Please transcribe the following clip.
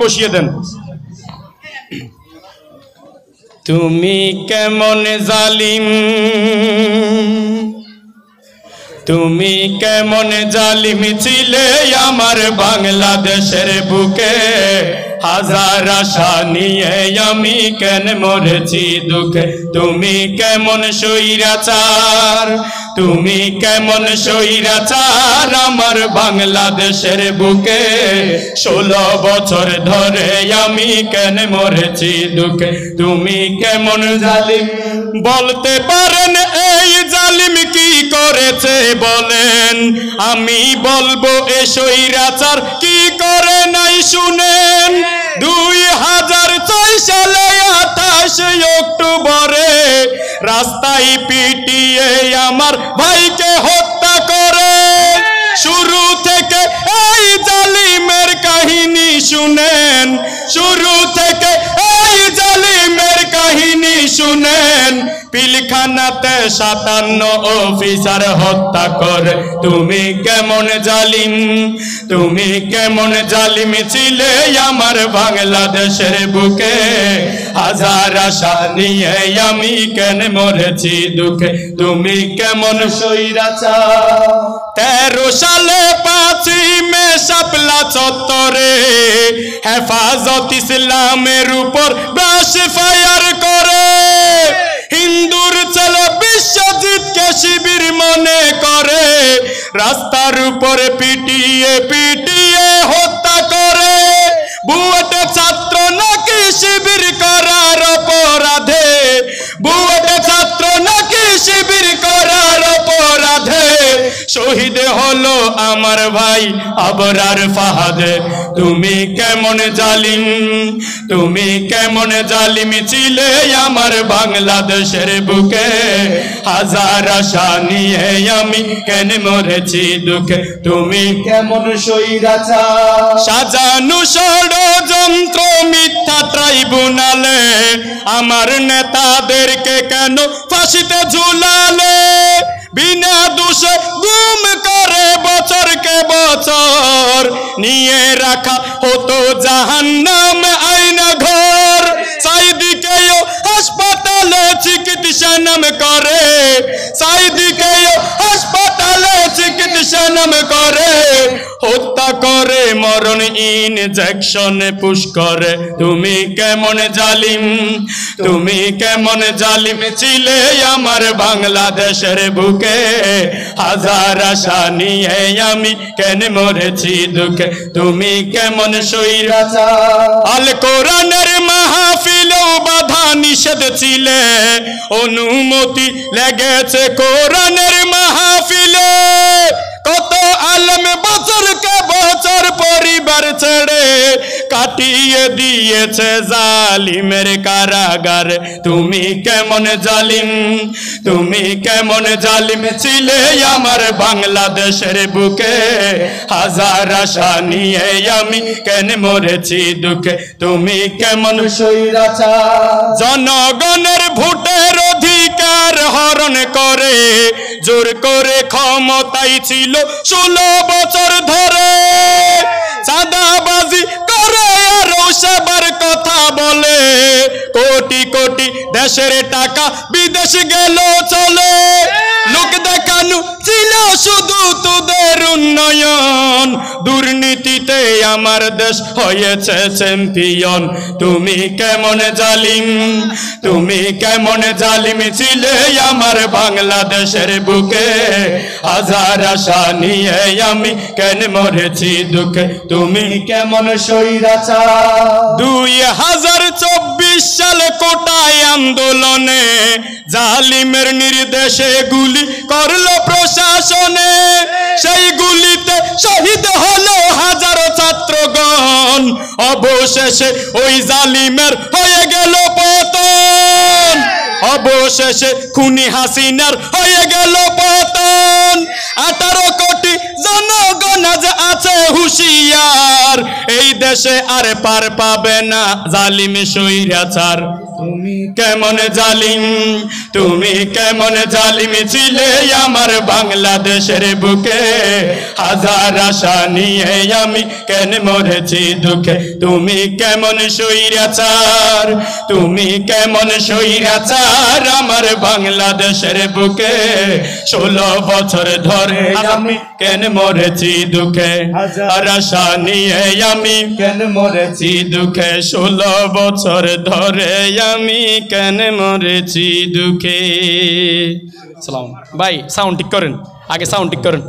বসিয়ে দেন। তুমি কেমন জালিম, তুমি কেমন জালিম ছিলে আমার বাংলাদেশের বুকে, হাজার আশা নিয়ে আমি কেন মরেছি দুঃখে। তুমি কেমন স্বৈরাচার, তুমি কেমন স্বৈরাচার আমার বাংলাদেশের বুকে, 16 বছর ধরে আমি কেন মরেছি দুঃখে। তুমি কেমন জালিম বলতে পারেন এই জালিম কি করেছে বলেন, আমি বলবো এ স্বৈরাচার কি করে নাই শুনেন। 2006 সালে 28 অক্টোবরে রাস্তায় পিটিয়ে আমার ভাইকে হত্যা করে। শুরু থেকে এই জালিমের কাহিনী শুনেন, শুরু থেকে এই জালিমের কাহিনী শুনেন। পিলখানাতে 57 অফিসার হত্যা করে। তুমি কেমন জালিম, তুমি কেমন জালিম ছিলে আমার বাংলাদেশের বুকে, হাজার আশা নিয়ে আমি কেন মরেছি দুঃখে। তুমি কেমন স্বৈরাচার। 13 সালে 5 মে শাপলা চত্বরে হেফাজত ইসলামের উপর ব্রাশ ফায়ার করে। হিন্দুর ছেলে বিশ্বজিৎকে শিবির মনে করে, রাস্তার উপরে পিটিয়ে পিটিয়ে হত্যা করে। বুয়েটে ছাত্র নাকি শিবির করার অপরাধে, বুয়েটে ছাত্র নাকি শিবির করার অপরাধে শহীদ হলো আমার ভাই আবরার ফাহাদে। তুমি কেমন জালিম, তুমি কেমন জালিম ছিলে আমার বাংলাদেশের বুকে, হাজার আশা নিয়ে আমি কেন মরেছি দুঃখে। তুমি কেমন স্বৈরাচার। সাজানো ষড়যন্ত্র মিথ্যা ট্রাইব্যুনালে আমার নেতাদেরকে কেন ফাঁসিতে ঝুলালে। বিনা দোষে গুম করে বছরকে বছর নিয়ে রাখা হতো জাহান্নাম আয়না ঘর। সাইদিকেও হাসপাতালে চিকিৎসা নাম করে, সাইদিকেও হাসপাতালে চিকিৎসা নাম করে, হত্যা করে মরণ ইনজেকশন পুশ করে। তুমি কেমন জালিম, তুমি কেমন জালিম ছিলে আমার বাংলাদেশের বুকে, হাজার আশা নিয়ে আমি কেন মরেছি দুঃখে। তুমি কেমন স্বৈরাচার। আল কোরআনের মাহফিলেও বাধা নিষেধ ছিলে, অনুমতি লেগেছে কোরআনের মাহফিলে। কত আলেম বছরকে বছর পরিবার ছেড়ে কাটিয়ে দিয়েছে জালিমের কারাগার। তুমি কেমন জালিম, তুমি কেমন জালিম ছিলে আমার বাংলাদেশের বুকে, হাজার আশা নিয়ে আমি কেন মরেছি দুঃখে। তুমি কেমন স্বৈরাচার। জনগণের ভোটের অধিকার হরণ করে জোর করে ক্ষমতায় ছিল 16 বছর ধরে। চাঁদাবাজি করে আর সেবার কথা বলে, কোটি কোটি দেশের টাকা বিদেশ গেল চলে। লোক দেখানো ছিল শুধু তোদের উন্নয়ন, দুর্নীতিতে আমার দেশ হয়েছে চ্যাম্পিয়ন। তুমি কেমন জালিম, তুমি কেমন জালিম ছিলে আমার বাংলাদেশের বুকে, হাজার আশা নিয়ে আমি কেন মরেছি দুঃখে। তুমি কেমন স্বৈরাচার। 2024 সালে কোটায় আন্দোলনে জালিমের নির্দেশে গুলি করলো প্রশাসনে। সেই গুলিতে শহীদ হলো হাজারো ছাত্রগণ, অবশেষে ওই জালিমের হয়ে গেল পতন। অবশেষে খুনি হাসিনার হয়ে গেল পতন। 18 কোটি জনগণ আজ আছে হুঁশিয়ার, এই দেশে আর পার পাবে না জালিম স্বৈরাচার। তুমি কেমন জালিম, তুমি কেমন জালিম ছিলে আমার বাংলাদেশের বুকে। হাজার আশা নিয়ে আমি কেন মরেছি দুঃখে। তুমি কেমন স্বৈরাচার, তুমি কেমন স্বৈরাচার আমার বাংলাদেশের বুকে। 16 বছর ধরে আমি কেন মরেছি দুঃখে। হাজার আশা নিয়ে আমি কেন মরেছি দুঃখে। 16 বছর ধরে আমি কেন মরেছি দুঃখে। সালাম ভাই, সাউন্ড ঠিক করেন, আগে সাউন্ড ঠিক করেন।